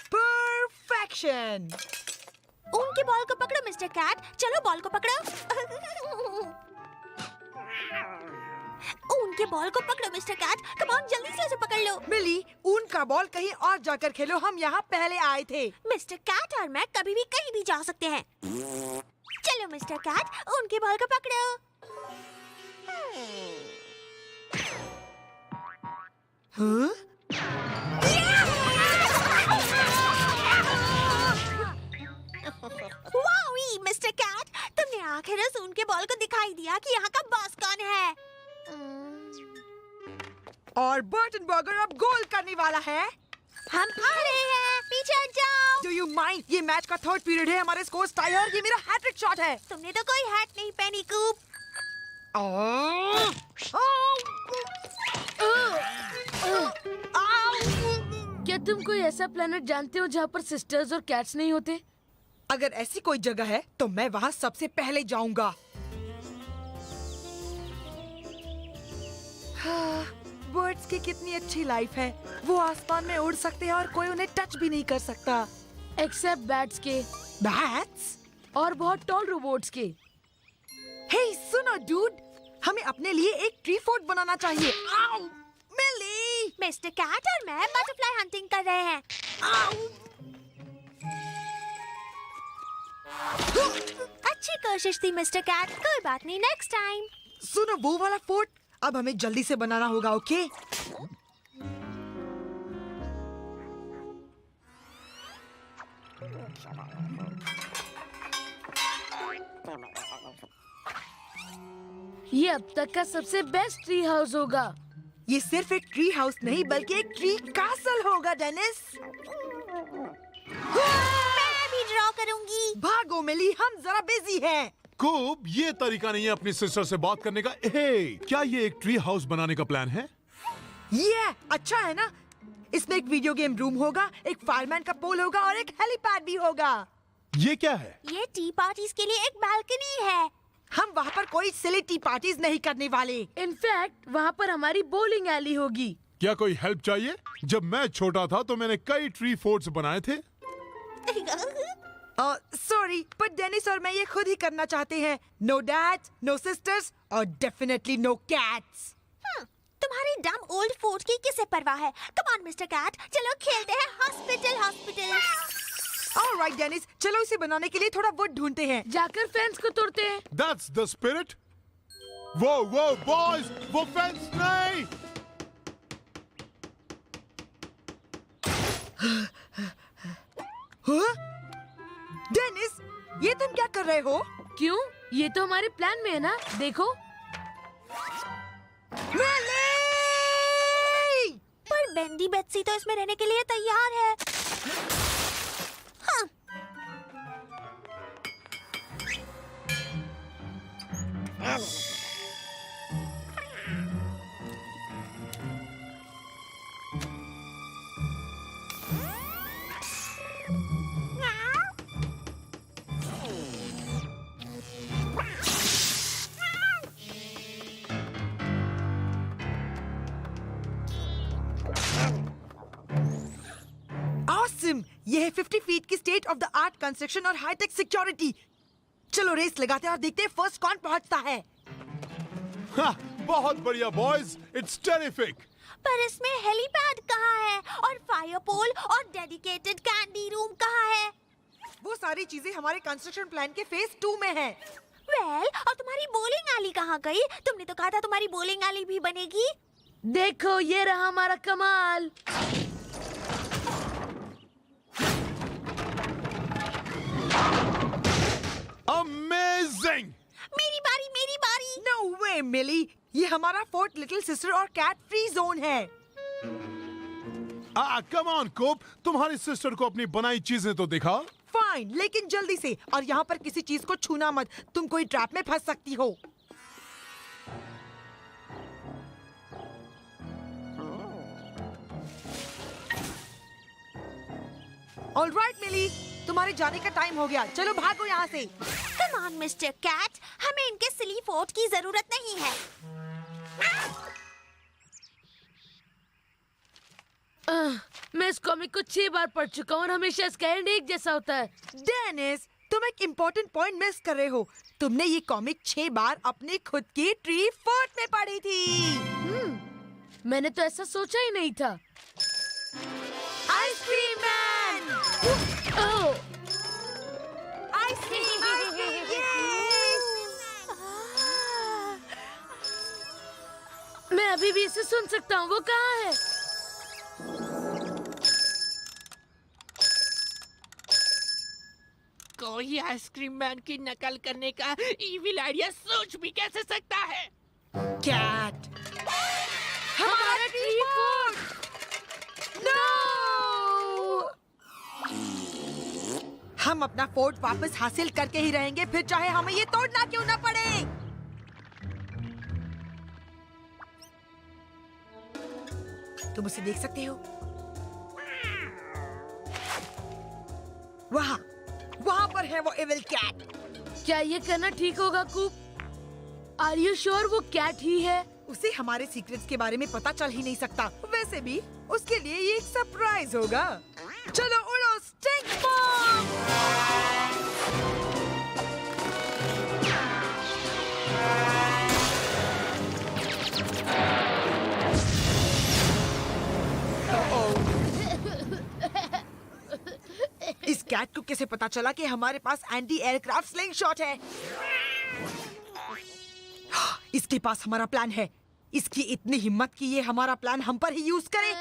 Perfection! उनके ball को पकड़ो मिस्टर कैट, चलो बॉल को पकड़ो। उनके बॉल को पकड़ो मिस्टर कैट, कम ऑन जल्दी से उसे पकड़ लो। मिली, ऊन का बॉल कहीं और जाकर खेलो, हम यहाँ पहले आए थे। मिस्टर कैट और मैं कभी भी कहीं भी जा सकते हैं। चलो मिस्टर कैट, उनके बॉल को पकड़ो। हाँ? वाओ मिस्टर कैट, तुमने आखिर उस उनके बॉल को दिखाई दिया कि यहाँ का बॉस कौन है। और बर्टन बर्गर अब गोल करने वाला है। हम आ रहे हैं, पीछे हट जाओ। Do you mind? ये मैच का थर्ड पीरियड है, हमारे स्कोर टाई है और ये मेरा हैट्रिक शॉट है। तुमने तो कोई हैट नहीं पहनी कूप। क्या तुम कोई ऐसा प्लेनेट जानते हो जहाँ पर सिस्टर्स और कैट्स नहीं होते? अगर ऐसी कोई जगह है तो मैं वहाँ सबसे पहले जाऊंगा। बर्ड्स की कितनी अच्छी लाइफ है, वो आसमान में उड़ सकते हैं और कोई उन्हें टच भी नहीं कर सकता। एक्सेप्ट बैट्स के बैट्स और बहुत टॉल रोबोट्स के। हे सुनो डूड, हमें अपने लिए एक ट्री फोर्ट बनाना चाहिए। आओ, मिली। मिस्टर कैट और मैं बटरफ्लाई हंटिंग कर रहे हैं। अच्छी कोशिश थी मिस्टर कैट, कोई बात नहीं, नेक्स्ट टाइम। सुनो वो वाला फोर्ट अब हमें जल्दी से बनाना होगा, ओके? ये अब तक का सबसे बेस्ट ट्री हाउस होगा। ये सिर्फ एक ट्री हाउस नहीं बल्कि एक ट्री कासल होगा, डेनिस। मैं भी ड्रॉ करूंगी। भागो मिली, हम जरा बिजी हैं। कूप, ये तरीका नहीं है अपनी सिस्टर से बात करने का। हे, क्या ये एक ट्री हाउस बनाने का प्लान है? ये अच्छा है ना? इसमें एक वीडियो गेम रूम होगा, एक फायरमैन का पोल होगा और एक हेलीपैड भी होगा। ये क्या है? ये टी पार्टीज के लिए एक बालकनी है। हम वहाँ पर कोई सिली टी पार्टीज नहीं करने वाले। इनफैक्ट वहाँ पर हमारी बोलिंग एली होगी। क्या कोई हेल्प चाहिए? जब मैं छोटा था तो मैंने कई ट्री फोर्ट्स बनाए थे। सॉरी, पर डेनिस और मैं ये खुद ही करना चाहते हैं। नो डैड, नो सिस्टर्स और डेफिनेटली नो कैट्स। तुम्हारी डम ओल्ड फोर्ट की किसे परवाह है? कम ऑन मिस्टर कैट, चलो खेलते हैं हॉस्पिटल हॉस्पिटल। ऑलराइट डेनिस, चलो इसे बनाने के लिए थोड़ा वुड ढूंढते हैं। जाकर फेंस को तोड़ते हैं। That's the spirit. वो बॉयज, वो फेंस नहीं। डेनिस, ये तुम क्या कर रहे हो? क्यों? ये तो हमारे प्लान में है ना, देखो। पर बेंडी बेट्सी तो इसमें रहने के लिए तैयार है। हाँ। Awesome! ये है 50 फीट की state of the art construction और हाईटेक सिक्योरिटी। चलो रेस लगाते हैं और देखते हैं फर्स्ट कौन पहुंचता है। हाँ, बहुत बढ़िया बॉयज, इट्स टेरिफिक। पर इसमें हेलीपैड कहाँ है? और फायर पोल और डेडिकेटेड कैंडी रूम कहाँ है? वो सारी चीजें हमारे कंस्ट्रक्शन प्लान के फेज 2 में है। वेल, और तुम्हारी बोलिंग alley कहाँ गई? तुमने तो कहा था तुम्हारी बोलिंग alley भी बनेगी। देखो ये रहा हमारा कमाल। अमेजिंग! मेरी बारी, मेरी बारी। नो वे मिली, ये हमारा फोर्ट लिटिल सिस्टर और कैट फ्री जोन है। कम ऑन कोप, तुम्हारी सिस्टर को अपनी बनाई चीजें तो दिखा। फाइन, लेकिन जल्दी से, और यहाँ पर किसी चीज को छूना मत, तुम कोई ट्रैप में फंस सकती हो। ऑलराइट मिली, तुम्हारे जाने का टाइम हो गया, चलो भागो यहाँ से। कम ऑन मिस्टर कैट, हमें इनके सिली फोर्ट की जरूरत नहीं है। मैं इस कॉमिक को 6 बार पढ़ चुका हूँ और हमेशा इसका एंड एक जैसा होता है। डेनिस, तुम एक इम्पोर्टेंट पॉइंट मिस कर रहे हो। तुमने ये कॉमिक 6 बार अपनी खुद की ट्री फोर्ट में पढ़ी थी। मैंने तो ऐसा सोचा ही नहीं था। Ice cream man! ओह, आइसक्रीम, मैं अभी भी इसे सुन सकता हूँ। वो कहाँ है? कोई आइसक्रीम मैन की नकल करने का इविल आइडिया सोच भी कैसे सकता है? कैट! हमारा ट्री फोर्ट! नो! हम अपना फोर्ट वापस हासिल करके ही रहेंगे, फिर चाहे हमें ये तोड़ना क्यों ना पड़े। तुम उसे देख सकते हो? वहाँ वहाँ पर है वो एविल कैट। क्या ये करना ठीक होगा कूप? आर यू श्योर वो कैट ही है? उसे हमारे सीक्रेट्स के बारे में पता चल ही नहीं सकता। वैसे भी उसके लिए ये एक सरप्राइज होगा। चलो उड़ो, स्टिंक बॉम्ब! इस कैट को कैसे पता चला कि हमारे पास एंटी एयरक्राफ्ट स्लिंग शॉट है? इसके पास हमारा प्लान है। इसकी इतनी हिम्मत कि ये हमारा प्लान हम पर ही यूज करे।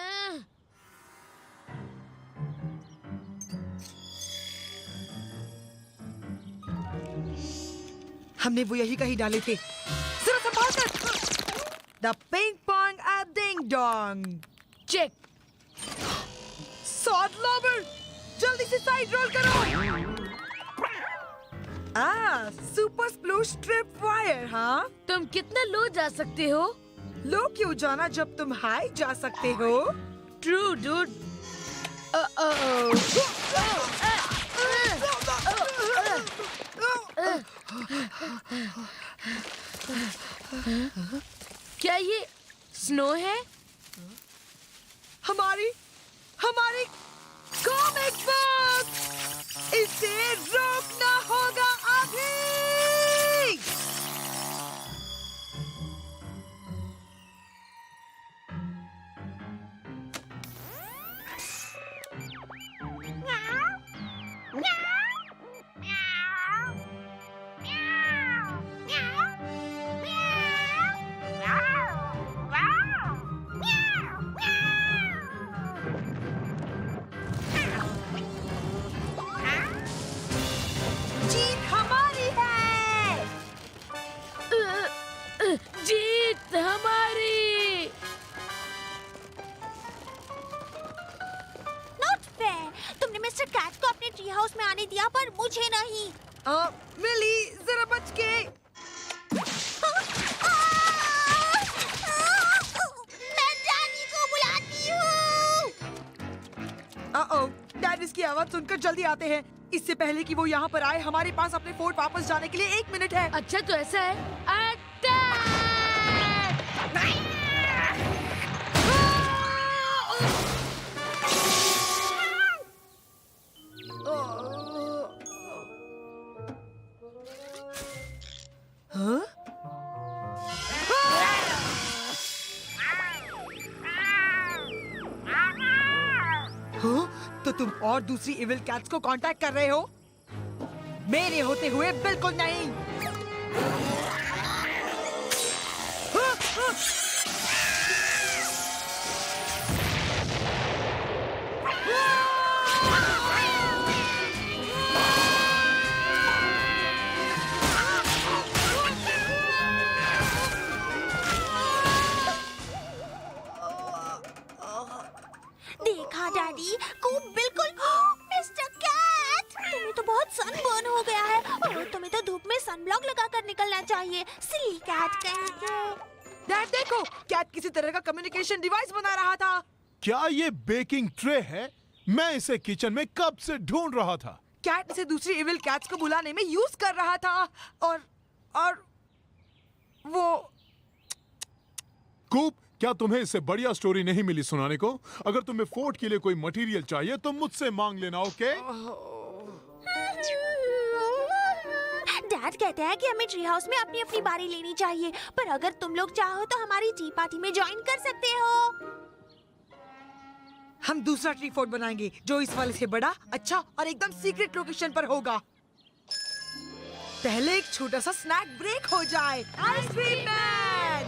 हमने वो यही कहीं डाले थे। जरा संभाल कर। The ping pong a ding dong. Check. सॉड लॉबर, जल्दी से साइड रोल करो। सुपर स्प्लू स्ट्रिप वायर, हाँ? तुम कितना लो जा सकते हो? लो क्यों जाना जब तुम हाई जा सकते हो? True dude. क्या ये स्नो है? हमारी कॉमिक बुक! इसे रोकना होगा अभी! जीत हमारी है! जीत हमारी! Not fair. तुमने मिस्टर कैट को अपने ट्री हाउस में आने दिया पर मुझे नहीं। मिली, जरा बच के। मैं डैडी को बुलाती हूँ। डैड की आवाज सुनकर जल्दी आते हैं। इससे पहले कि वो यहाँ पर आए, हमारे पास अपने फोर्ट वापस जाने के लिए 1 मिनट है। अच्छा तो ऐसा है। अटैक! हाँ? हाँ? तो तुम और दूसरी इविल कैट्स को कांटेक्ट कर रहे हो? मेरे होते हुए बिल्कुल नहीं। देखा डैडी, कूप बिल्कुल। मिस्टर कैट, तुम्हें तो बहुत सनबर्न हो गया है और तुम्हें तो धूप में सनब्लॉक लगाकर निकलना चाहिए। सिली कैट कहीं के। डैड देखो, कैट किसी तरह का कम्युनिकेशन डिवाइस बना रहा था। क्या ये बेकिंग ट्रे है? मैं इसे किचन में कब से ढूंढ रहा था। कैट इसे दूसरी इविल कैट्स को बुलाने में यूज कर रहा था और वो कूप, क्या तुम्हें इससे बढ़िया स्टोरी नहीं मिली सुनाने को? अगर तुम्हें फोर्ट के लिए कोई मटेरियल चाहिए तो मुझसे मांग लेना, ओके? डैड कहते हैं कि हमें ट्री हाउस में अपनी अपनी बारी लेनी चाहिए, पर अगर तुम लोग चाहो तो हमारी टी पार्टी में ज्वाइन कर सकते हो। हम दूसरा ट्री फोर्ट बनाएंगे जो इस वाले से बड़ा, अच्छा और एकदम सीक्रेट लोकेशन पर होगा। पहले एक छोटा सा स्नैक ब्रेक हो जाए। Ice cream man!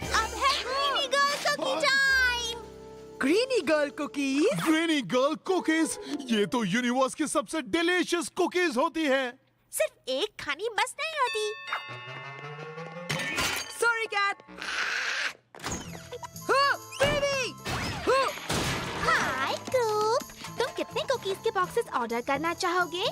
अब है Greenie Girl cookie time. Greenie Girl cookies. Granny girl cookies, ये तो यूनिवर्स की सबसे डिलीशियस कुकीज होती है। सिर्फ एक खानी बस नहीं होती। Sorry cat. हाय कूप, तुम कितने कुकीज के बॉक्सेस ऑर्डर करना चाहोगे?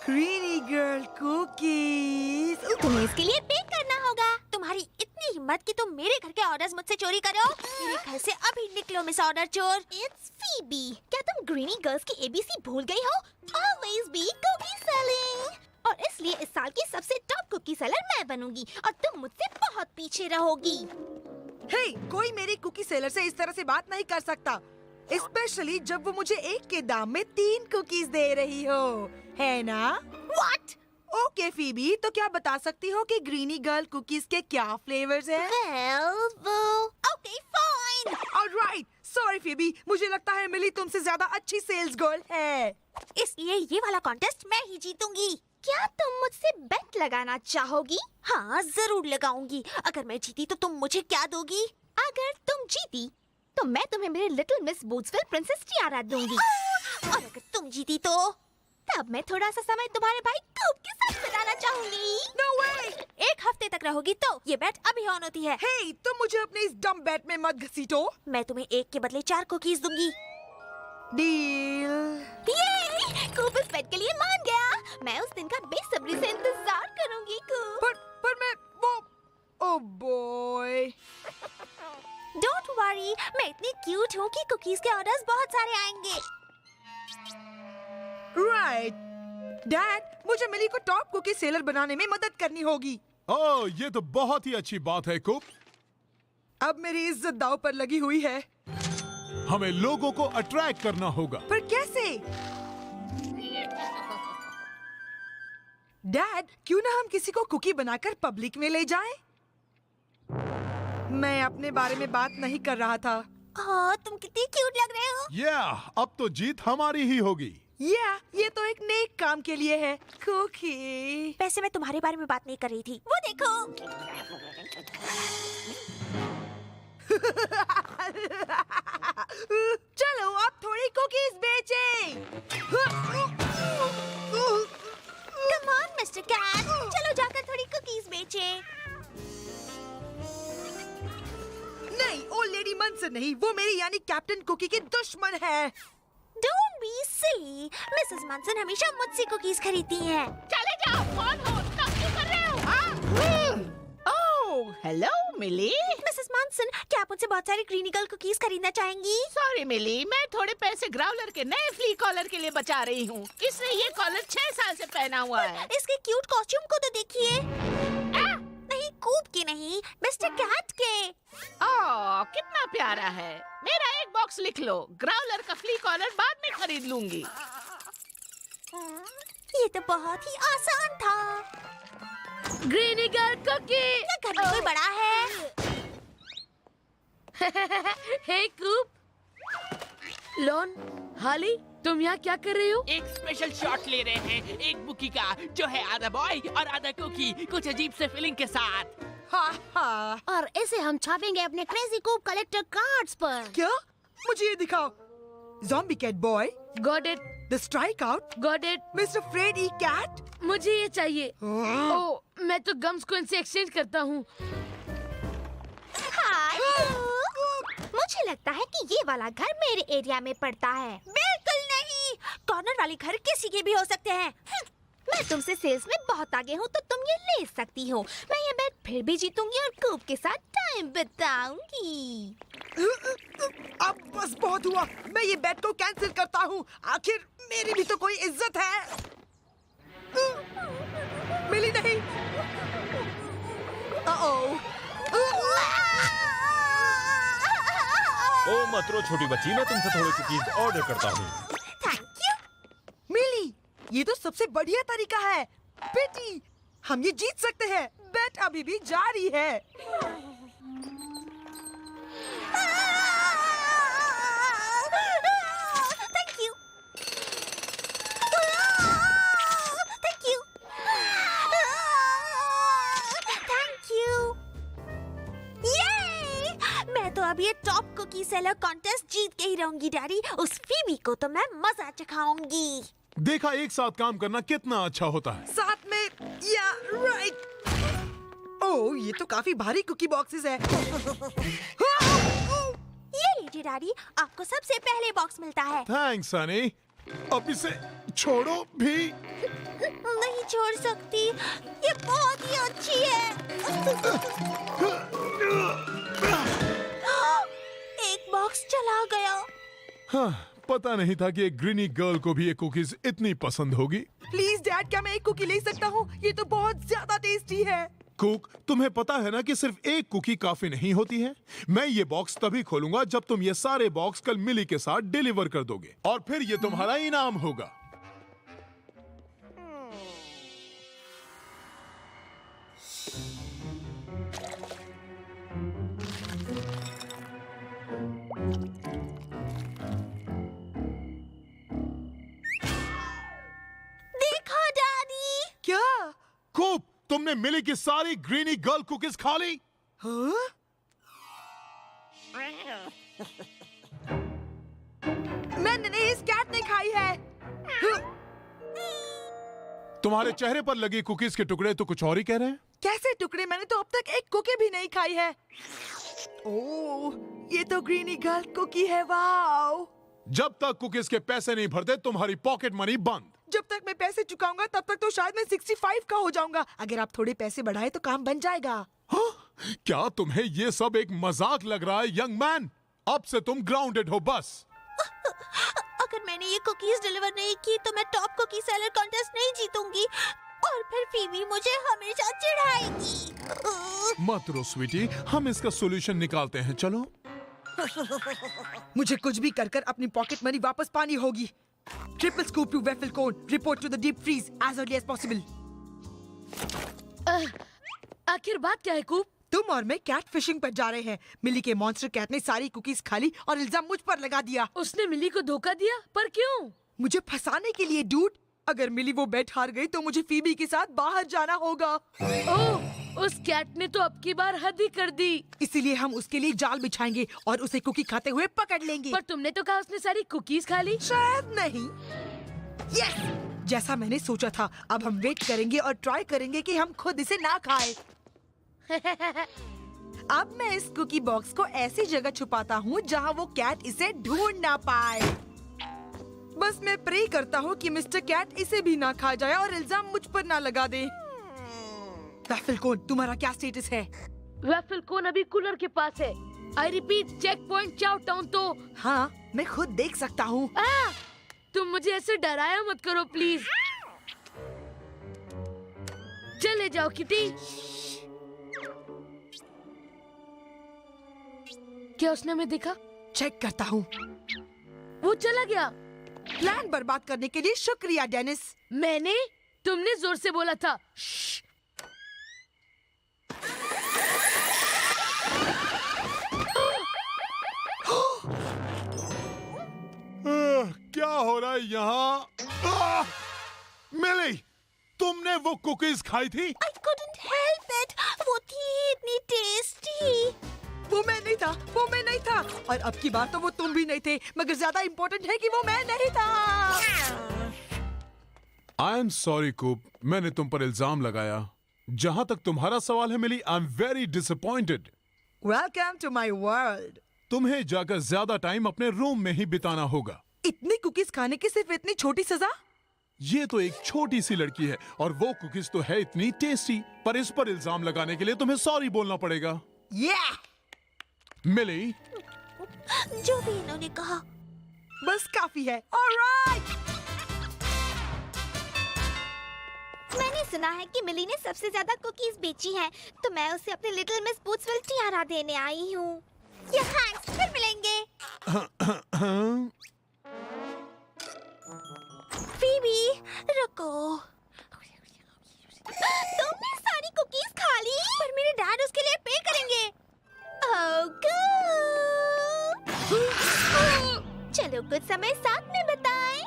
Greenie Girl cookies. तुम्हें इसके लिए पे करना होगा। तुम्हारी इतनी हिम्मत कि तुम मेरे घर के ऑर्डर्स मुझसे चोरी करो। मेरे घर से अभी निकलो मिस ऑर्डर चोर। It's Phoebe. क्या तुम ग्रीनी गर्ल्स की एबीसी भूल गई हो? Always be cookie selling. और इसलिए इस साल की सबसे टॉप कुकी सेलर मैं बनूंगी और तुम मुझसे बहुत पीछे रहोगी। हे, कोई मेरी कुकी सेलर से इस तरह से बात नहीं कर सकता, स्पेशली जब वो मुझे एक के दाम में 3 कुकीज दे रही हो, है ना? What? ओके फीबी, तो क्या बता सकती हो कि ग्रीनी गर्ल कुकीज के क्या फ्लेवर्स हैं? Well, okay, fine. Alright, sorry Phoebe, मुझे लगता है मिली तुमसे ज्यादा अच्छी सेल्स गर्ल है। इसलिए ये वाला कॉन्टेस्ट मैं ही जीतूंगी। क्या तुम मुझसे बेट लगाना चाहोगी? हाँ, जरूर लगाऊंगी। अगर मैं जीती तो तुम मुझे क्या दोगी? अगर तुम जीती तो मैं तुम्हें मेरे लिटिल मिस बूट्सविल प्रिंसेस टियारा दूंगी। और अगर तुम जीती तो तब मैं थोड़ा सा समय तुम्हारे भाई कूप के साथ बिताना चाहूंगी। नो वे! 1 हफ्ते तक रहोगी तो ये बैट अभी ऑन होती है। हे, तुम मुझे अपने इस डम बैट में मत घसीटो। मैं तुम्हें 1 के बदले 4 कुकीज दूंगी। डील। ये कूप इस बैट के लिए मान गया। मैं उस दिन का बेसब्री से इंतजार करूंगी कूप। पर मैं वो, ओह बॉय। डोंट वरी, मैं इतनी क्यूट हूँ कि कुकीज के ऑर्डर्स बहुत सारे आएंगे। राइट। डैड, मुझे मिली को टॉप कुकी सेलर बनाने में मदद करनी होगी। ओह, ये तो बहुत ही अच्छी बात है कूप। अब मेरी इज्जत दांव पर लगी हुई है। हमें लोगों को अट्रैक्ट करना होगा। पर कैसे? डैड, क्यों ना हम किसी को कुकी बनाकर पब्लिक में ले जाएं? मैं अपने बारे में बात नहीं कर रहा था। हाँ, तुम कितनी क्यूट लग रहे हो। अब तो जीत हमारी ही होगी। ये तो एक नेक काम के लिए है। कुकी। वैसे मैं तुम्हारे बारे में बात नहीं कर रही थी। वो देखो। चलो अब थोड़ी कुकीज बेचें। कम ऑन मिस्टर कैट, चलो जाकर थोड़ी कुकीज बेचें। नहीं, ओ लेडी मनसन नहीं, वो मेरी यानी कैप्टन कुकी की दुश्मन है। Don't be silly. मिसेस मनसन हमेशा मुझसे कुकीज खरीदती हैं। चले जाओ, कौन हो? तब क्यों कर रहे हो? हाँ? ओह, हेलो मिली। मिसेस मनसन, क्या आप मुझसे बहुत सारी ग्रीनी गर्ल कुकीज खरीदना चाहेंगी? सॉरी मिली, मैं थोड़े पैसे ग्राउलर के नए फ्ली कॉलर के लिए बचा रही हूँ। इसने ये कॉलर 6 साल से पहना हुआ है। इसके क्यूट कॉस्ट्यूम को तो देखिए। नहीं, कूप के नहीं, मिस्टर कैट के। ओह, कितना प्यारा है। मेरा एक बॉक्स लिख लो, ग्राउलर का फ्ली कॉलर बाद में खरीद लूंगी। ये तो बहुत ही आसान था। Greenie Girl cookie. क्या घर में कोई बड़ा है? हे कूप, लॉन, हाली, तुम यहाँ क्या कर रहे हो? एक स्पेशल शॉट ले रहे हैं एक बुकी का, जो है आधा बॉय और आधा कुकी, कुछ अजीब से फीलिंग के साथ। हाँ हाँ। और इसे हम छापेंगे अपने क्रेजी कूप कलेक्टर कार्ड्स पर। क्या? मुझे ये दिखाओ। Zombie cat boy, got it, the strike out, got it. Mister Freddy cat. मुझे ये चाहिए। ओ, मैं तो गम्स को इनसे एक्सचेंज करता हूँ। हाय मुझे लगता है कि ये वाला घर मेरे एरिया में पड़ता है। बिल्कुल नहीं, कॉर्नर वाले घर किसी के भी हो सकते हैं। मैं तुमसे सेल्स में बहुत आगे हूँ, तो तुम ये ले सकती हो। मैं ये बेट फिर भी जीतूंगी और कूप के साथ टाइम बिताऊंगी। अब बस बहुत हुआ। मैं ये बेट को कैंसिल करता हूँ। आखिर मेरी भी तो कोई इज्जत है। मिली नहीं। ओ मत रो छोटी बच्ची, मैं तुमसे थोड़े कुकीज ऑर्डर करता हूँ। Thank you. मिली, ये तो सबसे बढ़िया तरीका है। बेटी, हम ये जीत सकते हैं। बेट अभी भी जारी है। Thank you. Thank you. Thank you. ये मैं तो अब ये टॉप कुकी सेलर कॉन्टेस्ट जीत के ही रहूंगी डैडी। उस फीबी को तो मैं मजा चखाऊंगी। देखा, एक साथ काम करना कितना अच्छा होता है। साथ में या राइट। ओह, ये तो काफी भारी कुकी बॉक्सेस है। ये लीजिए डैडी, आपको सबसे पहले बॉक्स मिलता है। थैंक्स सनी। अब इसे छोड़ो भी। नहीं छोड़ सकती, ये बहुत ही अच्छी है। एक बॉक्स चला गया। हाँ, पता नहीं था कि एक ग्रीनी गर्ल को भी ये कुकीज इतनी पसंद होगी। प्लीज डैड, क्या मैं एक कुकी ले सकता हूँ? ये तो बहुत ज्यादा टेस्टी है। कुक, तुम्हें पता है ना कि सिर्फ एक कुकी काफी नहीं होती है। मैं ये बॉक्स तभी खोलूंगा जब तुम ये सारे बॉक्स कल मिली के साथ डिलीवर कर दोगे, और फिर ये तुम्हारा इनाम होगा। देखो डैडी। क्या? कुक, तुमने मिली की सारी ग्रीनी गर्ल कुकीज खा ली? हाँ? मैंने इस कैट ने खाई है। तुम्हारे चेहरे पर लगी कुकीज के टुकड़े तो कुछ और ही कह रहे हैं। कैसे टुकड़े? मैंने तो अब तक एक कुकी भी नहीं खाई है। ओह, ये तो ग्रीनी गर्ल कुकी है। वाओ। जब तक कुकीज के पैसे नहीं भरते तुम्हारी पॉकेट मनी बंद। जब तक मैं पैसे चुकाऊंगा तब तक तो शायद मैं 65 का हो जाऊंगा। अगर आप थोड़े पैसे बढ़ाए तो काम बन जाएगा। हाँ? क्या तुम्हें ये सब एक मजाक लग रहा है यंग मैन? अब से तुम ग्राउंडेड हो बस। अगर मैंने ये कुकीज डिलीवर नहीं की तो मैं टॉप कुकी सेलर कॉन्टेस्ट नहीं जीतूंगी, और फिर फीबी मुझे हमेशा चिढ़ाएगी। मत रो स्वीटी, हम इसका सॉल्यूशन निकालते हैं। चलो। मुझे कुछ भी कर कर अपनी पॉकेट मनी वापस पानी होगी। Triple scoop two waffle cone, report to the deep freeze as early as possible. आखिर बात क्या है कूप? तुम और मैं कैट फिशिंग पर जा रहे हैं। मिली के मॉन्स्टर कैट ने सारी कुकीज खा ली और इल्जाम मुझ पर लगा दिया। उसने मिली को धोखा दिया? पर क्यों? मुझे फंसाने के लिए डूड। अगर मिली वो बेट हार गई तो मुझे फीबी के साथ बाहर जाना होगा। ओह, उस कैट ने तो अब की बार हद ही कर दी। इसीलिए हम उसके लिए जाल बिछाएंगे और उसे कुकी खाते हुए पकड़ लेंगे। पर तुमने तो कहा उसने सारी कुकीज खा ली। शायद नहीं। यस, जैसा मैंने सोचा था। अब हम वेट करेंगे और ट्राई करेंगे कि हम खुद इसे ना खाएं। अब मैं इस कुकी बॉक्स को ऐसी जगह छुपाता हूँ जहाँ वो कैट इसे ढूंढ ना पाए। बस मैं प्रे करता हूँ कि मिस्टर कैट इसे भी ना खा जाए और इल्जाम मुझ पर ना लगा दे। वैफल कोन, तुम्हारा क्या स्टेटस है? वैफल कोन अभी कूलर के पास है। I repeat, check point Chow Town. तो हाँ, मैं खुद देख सकता हूँ। तुम मुझे ऐसे डराया मत करो प्लीज। चले जाओ किटी। क्या उसने हमें देखा? चेक करता हूँ। वो चला गया। प्लान बर्बाद करने के लिए शुक्रिया डेनिस। मैंने? तुमने जोर से बोला था। श्श्श। क्या हो रहा है यहाँ? मिली, तुमने वो कुकीज खाई थी? I couldn't help it. वो थी इतनी टेस्टी। वो मैं नहीं था, वो मैं नहीं था। और अब की बार तो वो तुम भी नहीं थे, मगर ज्यादा इम्पोर्टेंट है कि वो मैं नहीं था। आई एम सॉरी कूप, मैंने तुम पर इल्जाम लगाया। जहां तक तुम्हारा सवाल है Mili, I am very disappointed. Welcome to my world. तुम्हें जाकर ज्यादा टाइम अपने रूम में ही बिताना होगा। इतनी कुकीज खाने की सिर्फ इतनी छोटी सजा? ये तो एक छोटी सी लड़की है और वो कुकीज तो है इतनी टेस्टी, पर इस पर इल्जाम लगाने के लिए तुम्हें सॉरी बोलना पड़ेगा। मिली, जो भी इन्होंने कहा। बस काफी है। ऑलराइट। मैंने सुना है कि मिली ने सबसे ज्यादा कुकीज बेची हैं, तो मैं उसे अपने लिटिल मिस बूट्सविल टियारा देने आई हूँ। या थैंक्स, फिर मिलेंगे। फीबी, रुको। तुमने सारी कुकीज खा ली? पर मेरे डैड उसके लिए पे करेंगे। Oh good. चलो कुछ समय साथ में बिताएं।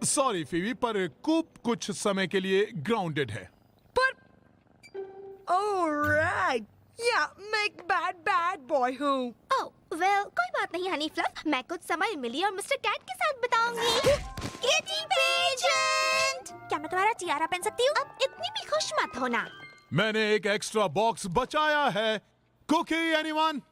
सॉरी फीवी, पर कूप कुछ समय के लिए ग्राउंडेड है। ऑलराइट। या मैं एक बैड बॉय हूँ। ओह वेल, कोई बात नहीं हनी फ्लफ, मैं कुछ समय मिली और मिस्टर कैट के साथ बिताऊंगी। किटी पेजेंट, क्या मैं तुम्हारा टियारा पहन सकती हूँ? अब इतनी भी खुश मत होना। मैंने एक एक्स्ट्रा बॉक्स बचाया है। Cookie anyone?